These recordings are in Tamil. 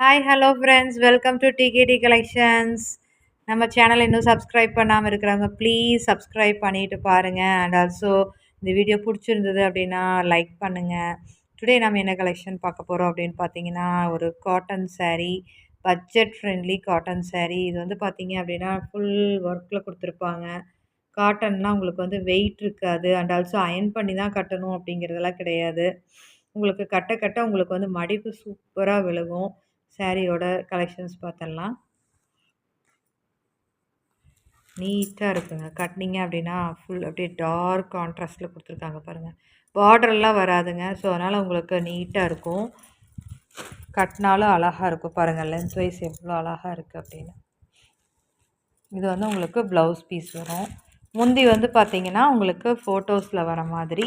Hi hello friends welcome to TKD collections. நம்ம சேனலை இன்னும் சப்ஸ்கிரைப் பண்ணாமல் இருக்கிறவங்க ப்ளீஸ் சப்ஸ்கிரைப் பண்ணிட்டு பாருங்கள். அண்ட் ஆல்சோ இந்த வீடியோ பிடிச்சிருந்தது அப்படின்னா லைக் பண்ணுங்கள். டுடே நம்ம என்ன கலெக்ஷன் பார்க்க போகிறோம் அப்படின்னு பார்த்தீங்கன்னா, ஒரு cotton saree, budget friendly cotton saree. இது வந்து பார்த்தீங்க அப்படின்னா ஃபுல் ஒர்க்கில் கொடுத்துருப்பாங்க. காட்டன்லாம் உங்களுக்கு வந்து வெயிட் இருக்காது. அண்ட் ஆல்சோ அயர்ன் பண்ணி தான் கட்டணும் அப்படிங்கிறதெல்லாம் கிடையாது. உங்களுக்கு கட்ட கட்ட உங்களுக்கு வந்து மடிப்பு சூப்பராக விழுகும். சாரியோட கலெக்ஷன்ஸ் பார்த்தரலாம். நீட்டாக இருக்குங்க. கட்டினீங்க அப்படின்னா ஃபுல் அப்படியே டார்க் கான்ட்ராஸ்ட்டில் கொடுத்துருக்காங்க பாருங்கள். பார்டர்லாம் வராதுங்க. ஸோ அதனால் உங்களுக்கு நீட்டாக இருக்கும். கட்டினாலும் அழகாக இருக்கும் பாருங்கள். லென்த் வைஸ் எவ்வளோ அழகாக இருக்குது அப்படின்னு. இது வந்து உங்களுக்கு ப்ளவுஸ் பீஸ் வரும். முந்தி வந்து பார்த்தீங்கன்னா உங்களுக்கு ஃபோட்டோஸில் வர மாதிரி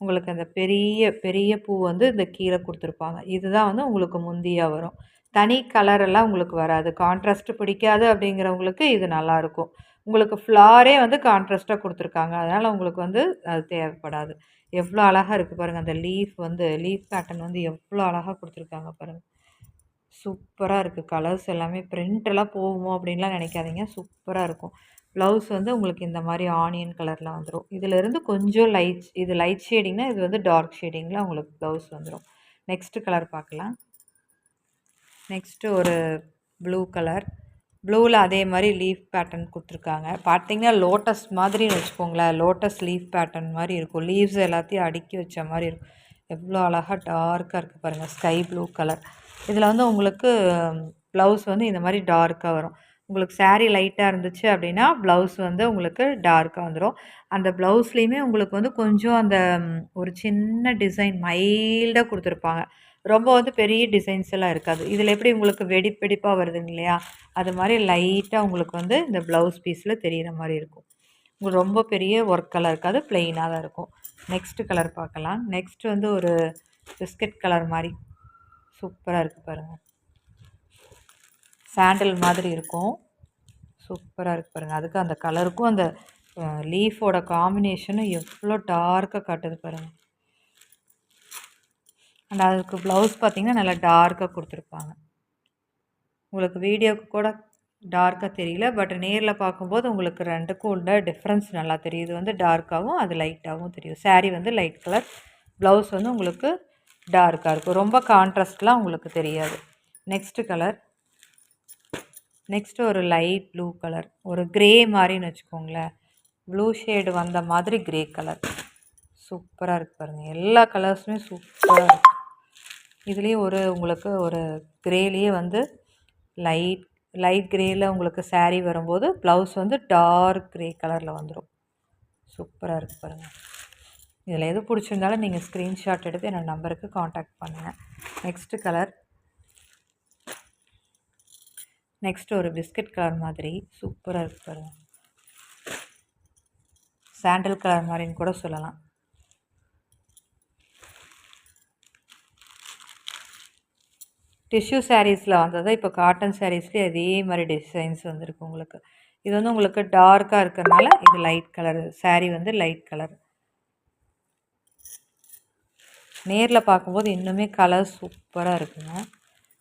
உங்களுக்கு அந்த பெரிய பெரிய பூ வந்து இந்த கீழே கொடுத்துருப்பாங்க. இதுதான் வந்து உங்களுக்கு முந்தியாக வரும். தனி கலரெல்லாம் உங்களுக்கு வராது. கான்ட்ராஸ்ட் பிடிக்காது அப்படிங்கிறவங்களுக்கு இது நல்லாயிருக்கும். உங்களுக்கு ஃப்ளாரே வந்து கான்ட்ராஸ்ட்டாக கொடுத்துருக்காங்க. அதனால் உங்களுக்கு வந்து அது தேவைப்படாது. எவ்வளோ அழகாக இருக்குது பாருங்கள். அந்த லீஃப் பேட்டர்ன் வந்து எவ்வளோ அழகாக கொடுத்துருக்காங்க பாருங்கள். சூப்பராக இருக்குது. கலர்ஸ் எல்லாமே பிரிண்டெல்லாம் போகுமோ அப்படின்லாம் நினைக்காதீங்க. சூப்பராக இருக்கும். ப்ளவுஸ் வந்து உங்களுக்கு இந்த மாதிரி ஆனியன் கலரில் வந்துடும். இதிலிருந்து கொஞ்சம் இது லைட் ஷேடிங்னா இது வந்து டார்க் ஷேடிங்கில் உங்களுக்கு ப்ளவுஸ் வந்துடும். நெக்ஸ்ட்டு கலர் பார்க்கலாம். நெக்ஸ்ட்டு ஒரு ப்ளூ கலர். ப்ளூவில் அதே மாதிரி லீஃப் பேட்டர்ன் கொடுத்துருக்காங்க. பார்த்தீங்கன்னா லோட்டஸ் மாதிரின்னு வச்சுக்கோங்களேன். லோட்டஸ் லீஃப் பேட்டர்ன் மாதிரி இருக்கும். லீவ்ஸ் எல்லாத்தையும் அடுக்கி வச்ச மாதிரி இருக்கும். எவ்வளோ அழகாக டார்க்காக இருக்குது பாருங்கள். Sky blue colour. இதில் வந்து உங்களுக்கு ப்ளவுஸ் வந்து இந்த மாதிரி டார்க்காக வரும். உங்களுக்கு saree லைட்டாக இருந்துச்சு அப்படின்னா ப்ளவுஸ் வந்து உங்களுக்கு டார்க்காக வந்துடும். அந்த ப்ளவுஸ்லேயுமே உங்களுக்கு வந்து கொஞ்சம் அந்த ஒரு சின்ன டிசைன் மைல்டாக கொடுத்துருப்பாங்க. ரொம்ப வந்து பெரிய டிசைன்ஸ் எல்லாம் இருக்காது. இதில் எப்படி உங்களுக்கு வெடிப்பாக வருதுங்க இல்லையா? அது மாதிரி லைட்டாக உங்களுக்கு வந்து இந்த ப்ளவுஸ் பீஸில் தெரிகிற மாதிரி இருக்கும். உங்களுக்கு ரொம்ப பெரிய ஒர்க்கெல்லாம் இருக்காது. ப்ளெயினாக தான் இருக்கும். நெக்ஸ்ட்டு கலர் பார்க்கலாம். நெக்ஸ்ட் வந்து ஒரு பிஸ்கட் கலர் மாதிரி சூப்பராக இருக்குது பாருங்கள். சாண்டில் மாதிரி இருக்கும். சூப்பராக இருக்குது பாருங்கள். அதுக்கு அந்த கலருக்கும் அந்த லீஃபோட காம்பினேஷனும் எவ்வளோ டார்க்காக காட்டுது பாருங்கள். அண்ட் அதுக்கு ப்ளவுஸ் பார்த்திங்கன்னா நல்லா டார்க்காக கொடுத்துருப்பாங்க. உங்களுக்கு வீடியோவுக்கு கூட டார்க்காக தெரியல. பட் நேரில் பார்க்கும்போது உங்களுக்கு ரெண்டுக்கும் உள்ள டிஃப்ரென்ஸ் நல்லா தெரியும். இது வந்து டார்க்காகவும் அது லைட்டாகவும் தெரியும். saree வந்து லைட் கலர். ப்ளவுஸ் வந்து உங்களுக்கு டார்க்காக இருக்கும். ரொம்ப கான்ட்ராஸ்ட்லாம் உங்களுக்கு தெரியாது. Next colour. நெக்ஸ்ட்டு ஒரு லைட் ப்ளூ கலர். ஒரு க்ரே மாதிரின்னு வச்சுக்கோங்களேன். ப்ளூ ஷேடு வந்த மாதிரி க்ரே கலர். சூப்பராக இருக்குது பாருங்கள். எல்லா கலர்ஸுமே சூப்பராக இருக்குது. இதுலேயும் உங்களுக்கு ஒரு க்ரேலேயே வந்து லைட் க்ரேயில் உங்களுக்கு saree வரும்போது ப்ளவுஸ் வந்து டார்க் க்ரே கலரில் வந்துடும். சூப்பராக இருக்குது பாருங்கள். இதில் எது பிடிச்சிருந்தாலும் நீங்கள் ஸ்க்ரீன்ஷாட் எடுத்து என்னோடய நம்பருக்கு காண்டாக்ட் பண்ணுங்கள். Next colour. நெக்ஸ்ட்டு ஒரு பிஸ்கட் கலர் மாதிரி சூப்பராக இருக்குது பாருங்கள். சாண்டில் கலர் மாதிரின்னு கூட சொல்லலாம். டிஷ்யூ சாரீஸில் வந்தது இப்போ காட்டன் சாரீஸ்லேயே அதே மாதிரி டிசைன்ஸ் வந்துருக்கு உங்களுக்கு. இது வந்து உங்களுக்கு டார்க்காக இருக்கிறதுனால இது லைட் கலரு. saree வந்து லைட் கலர். நேரில் பார்க்கும்போது இன்னுமே கலர் சூப்பராக இருக்குங்க.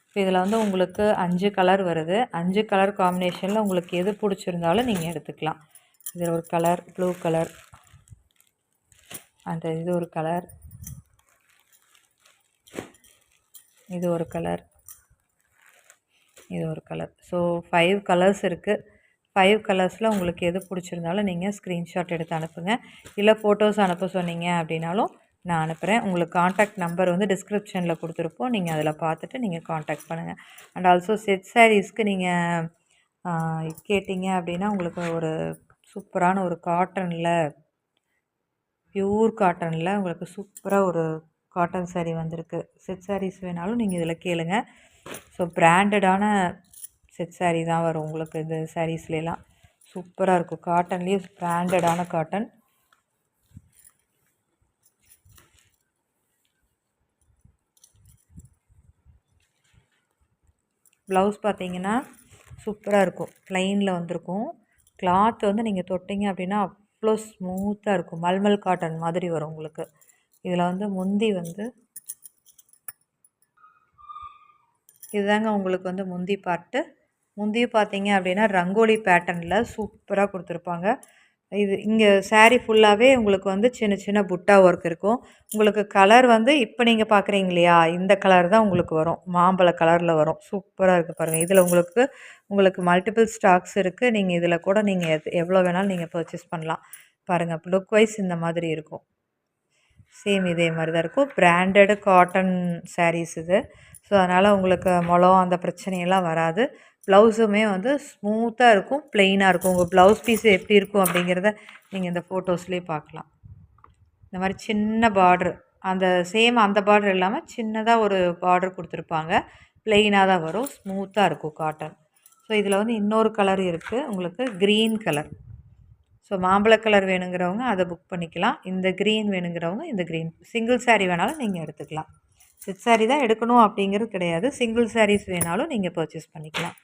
இப்போ இதில் வந்து உங்களுக்கு 5 கலர் வருது. 5 கலர் காம்பினேஷனில் உங்களுக்கு எது பிடிச்சிருந்தாலும் நீங்கள் எடுத்துக்கலாம். இதில் ஒரு கலர் ப்ளூ கலர். இது ஒரு கலர். இது ஒரு கலர். இது ஒரு கலர். ஸோ 5 கலர்ஸ் இருக்குது. 5 கலர்ஸில் உங்களுக்கு எது பிடிச்சிருந்தாலும் நீங்கள் ஸ்க்ரீன்ஷாட் எடுத்து அனுப்புங்க. இல்லை ஃபோட்டோஸ் அனுப்ப சொன்னீங்க அப்படின்னாலும் நான் அனுப்புகிறேன். உங்களுக்கு காண்டாக்ட் நம்பர் வந்து டிஸ்கிரிப்ஷனில் கொடுத்துருப்போம். நீங்கள் அதில் பார்த்துட்டு நீங்கள் காண்டாக்ட் பண்ணுங்கள். அண்ட் ஆல்சோ செட் சாரீஸ்க்கு நீங்கள் கேட்டிங்க அப்படின்னா உங்களுக்கு ஒரு சூப்பரான ஒரு காட்டனில் பியூர் காட்டனில் உங்களுக்கு சூப்பராக ஒரு காட்டன் saree வந்திருக்கு. செட் சாரீஸ் வேணாலும் நீங்கள் இதில் கேளுங்க. ஸோ பிராண்டடான செட் saree தான் வரும் உங்களுக்கு. இந்த சாரீஸ்லாம் சூப்பராக இருக்கும். காட்டன்லேயே பிராண்டடான காட்டன். ப்ளவுஸ் பார்த்தீங்கன்னா சூப்பராக இருக்கும். ப்ளைனில் வந்திருக்கும். கிளாத் வந்து நீங்கள் தொட்டிங்க அப்படின்னா அவ்வளோ ஸ்மூத்தாக இருக்கும். மல்மல் காட்டன் மாதிரி வரும் உங்களுக்கு. இதில் வந்து முந்தி வந்து இதுதாங்க உங்களுக்கு வந்து முந்தி பார்ட்டு. முந்தியும் பார்த்தீங்க அப்படின்னா ரங்கோலி பேட்டர்னில் சூப்பராக கொடுத்துருப்பாங்க. இது இங்கே சாரீ ஃபுல்லாகவே உங்களுக்கு வந்து சின்ன சின்ன புட்டா ஒர்க் இருக்கும். உங்களுக்கு கலர் வந்து இப்போ நீங்கள் பார்க்குறீங்க இல்லையா, இந்த கலர் தான் உங்களுக்கு வரும். மாம்பழ கலரில் வரும். சூப்பராக இருக்குது பாருங்கள். இதில் உங்களுக்கு உங்களுக்கு மல்டிபிள் ஸ்டாக்ஸ் இருக்குது. நீங்கள் இதில் கூட நீங்கள் எவ்வளோ வேணாலும் நீங்கள் பர்ச்சேஸ் பண்ணலாம். பாருங்கள், லுக் வைஸ் இந்த மாதிரி இருக்கும். சேம் இதே மாதிரி தான் இருக்கும். பிராண்டடு காட்டன் சாரீஸ் இது. ஸோ அதனால் உங்களுக்கு முழம் அந்த பிரச்சனையெல்லாம் வராது. ப்ளவுஸுமே வந்து ஸ்மூத்தாக இருக்கும், ப்ளெயினாக இருக்கும். உங்கள் ப்ளவுஸ் பீஸ் எப்படி இருக்கும் அப்படிங்கிறத நீங்கள் இந்த ஃபோட்டோஸ்லேயே பார்க்கலாம். இந்த மாதிரி சின்ன பார்ட்ரு, அந்த சேம் அந்த பார்டர் இல்லாமல் சின்னதாக ஒரு பார்டர் கொடுத்துருப்பாங்க. ப்ளெயினாக தான் வரும், ஸ்மூத்தாக இருக்கும் காட்டன். ஸோ இதில் வந்து இன்னொரு கலர் இருக்குது உங்களுக்கு, க்ரீன் கலர். ஸோ மாம்பழ கலர் வேணுங்கிறவங்க அதை புக் பண்ணிக்கலாம். இந்த க்ரீன் வேணுங்கிறவங்க இந்த க்ரீன். சிங்கிள் சாரீ வேணாலும் நீங்கள் எடுத்துக்கலாம். செட் சாரீ தான் எடுக்கணும் அப்படிங்கிறது கிடையாது. சிங்கிள் சாரீஸ் வேணாலும் நீங்கள் பர்ச்சேஸ் பண்ணிக்கலாம்.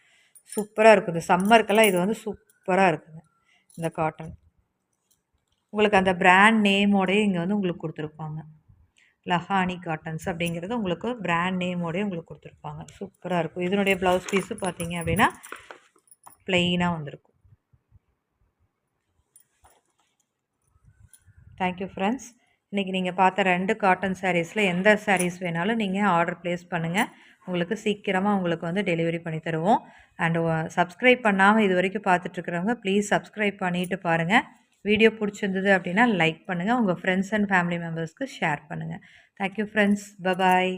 சூப்பராக இருக்குது. சம்மருக்கெல்லாம் இது வந்து சூப்பராக இருக்குங்க இந்த காட்டன். உங்களுக்கு அந்த பிராண்ட் நேமோடய இங்கே வந்து உங்களுக்கு கொடுத்துருப்பாங்க. லஹானி காட்டன்ஸ் அப்படிங்கிறது உங்களுக்கு பிராண்ட் நேமோடய உங்களுக்கு கொடுத்துருப்பாங்க. சூப்பராக இருக்கும். இதனுடைய ப்ளவுஸ் பீஸு பார்த்தீங்க அப்படின்னா ப்ளெயினாக வந்திருக்கும். Thank you friends. இன்றைக்கி நீங்கள் பார்த்த 2 காட்டன் சாரீஸில் எந்த சாரீஸ் வேணாலும் நீங்கள் ஆர்டர் ப்ளேஸ் பண்ணுங்கள். உங்களுக்கு சீக்கிரமாக உங்களுக்கு வந்து டெலிவரி பண்ணி தருவோம். அண்டு சப்ஸ்கிரைப் பண்ணாமல் இது வரைக்கும் பார்த்துட்ருக்குறவங்க ப்ளீஸ் சப்ஸ்கிரைப் பண்ணிவிட்டு பாருங்கள். வீடியோ பிடிச்சிருந்தது அப்படின்னா லைக் பண்ணுங்கள். உங்கள் ஃப்ரெண்ட்ஸ் அண்ட் ஃபேமிலி மெம்பர்ஸ்க்கு ஷேர் பண்ணுங்கள். Thank you friends. பபாய்.